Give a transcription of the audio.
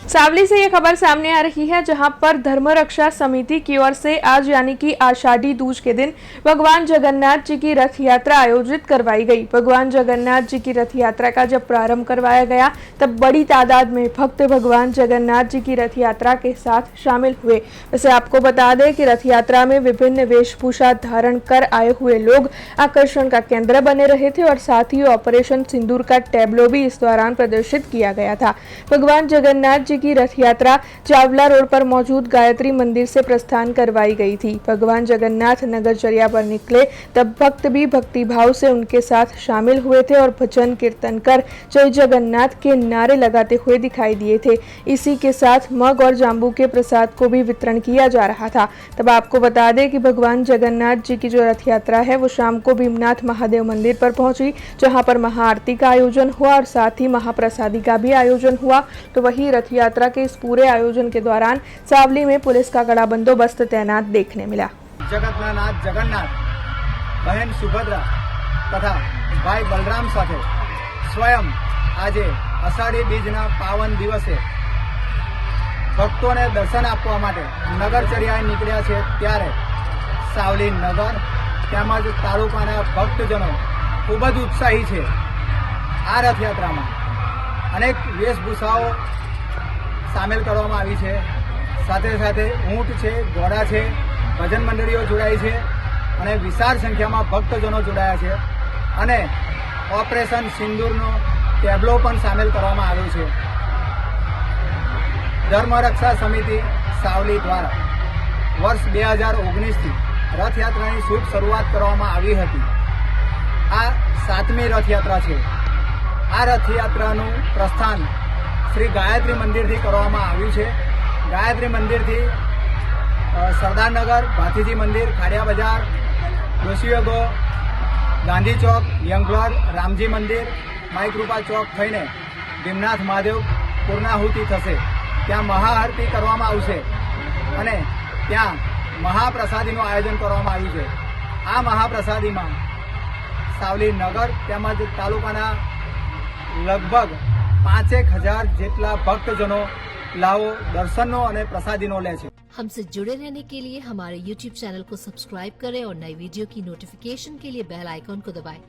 सावली से ये खबर सामने आ रही है, जहां पर धर्म रक्षा समिति की ओर से आज यानी कि आषाढ़ी दूज के दिन भगवान जगन्नाथ जी की रथ यात्रा आयोजित करवाई गई। भगवान जगन्नाथ जी की रथ यात्रा का जब प्रारंभ करवाया गया तब बड़ी तादाद में भक्त भगवान जगन्नाथ जी की रथ यात्रा के साथ शामिल हुए। वैसे आपको बता दें कि रथ यात्रा में विभिन्न वेशभूषा धारण कर आए हुए लोग आकर्षण का केंद्र बने रहे थे और साथ ही ऑपरेशन सिंदूर का टैब्लो भी इस दौरान प्रदर्शित किया गया था। भगवान जगन्नाथ जी की रथ यात्रा चावला रोड पर मौजूद गायत्री मंदिर से प्रस्थान करवाई गई थी। भगवान जगन्नाथ नगरचर्या पर निकले तब भक्त भी भक्तिभाव से उनके साथ शामिल हुए थे और भजन कीर्तन कर जय जगन्नाथ के नारे लगाते हुए दिखाई दिए थे। इसी के साथ मग और जांबू के प्रसाद को भी वितरण किया जा रहा था। तब आपको बता दें कि भगवान जगन्नाथ जी की जो रथ यात्रा है वो शाम को भीमनाथ महादेव मंदिर पर पहुंची, जहां पर महाआरती का आयोजन हुआ और साथ ही महाप्रसादी का भी आयोजन हुआ। तो वही रथ यात्रा के इस पूरे आयोजन के दौरान सावली में पुलिस का कड़ा बंदोबस्त तैनात देखने मिला। जगन्नाथ जगन्नाथ बहन सुभद्रा तथा भाई बलराम साथे स्वयं આજે અષાઢી બીજના પાવન દિવસે ભક્તોને દર્શન આપવા માટે નગરચર્યાએ નીકળ્યા છે, ત્યારે સાવલી નગર તેમજ તાલુકાના ભક્તજનો ખૂબ જ ઉત્સાહી છે। આ રથયાત્રામાં અનેક વેશભૂષાઓ સામેલ કરવામાં આવી છે, સાથે સાથે ઊંટ છે, ઘોડા છે, ભજન મંડળીઓ જોડાઈ છે અને વિશાળ સંખ્યામાં ભક્તજનો જોડાયા છે અને ઓપરેશન સિંદૂરનો ટેબ્લો પણ સામેલ કરવામાં આવ્યો છે। ધર્મ રક્ષા સમિતિ સાવલી દ્વારા વર્ષ 2019થી રથયાત્રાની શુભ શરૂઆત કરવામાં આવી હતી। આ 7મી રથયાત્રા છે। આ રથયાત્રાનું પ્રસ્થાન શ્રી ગાયત્રી મંદિરથી કરવામાં આવ્યું છે। ગાયત્રી મંદિરથી સરદારનગર, ભાથીજી મંદિર, ખાડિયા બજાર, ડોશીવેગો, ગાંધી ચોક, યંગ બ્લડ, રામજી મંદિર, માઈકૃપા ચોક થઈને ભીમનાથ મહાદેવ પૂર્ણાહુતિ થશે। ત્યાં મહાઆરતી કરવામાં આવશે અને ત્યાં મહાપ્રસાદીનું આયોજન કરવામાં આવ્યું છે। આ મહાપ્રસાદીમાં સાવલી નગર તેમજ તાલુકાના લગભગ 5,000 જેટલા ભક્તજનો લાવો દર્શનનો અને પ્રસાદીનો લે છે। हमसे जुड़े रहने के लिए हमारे YouTube चैनल को सब्सक्राइब करें और नई वीडियो की नोटिफिकेशन के लिए बेल आइकॉन को दबाएं।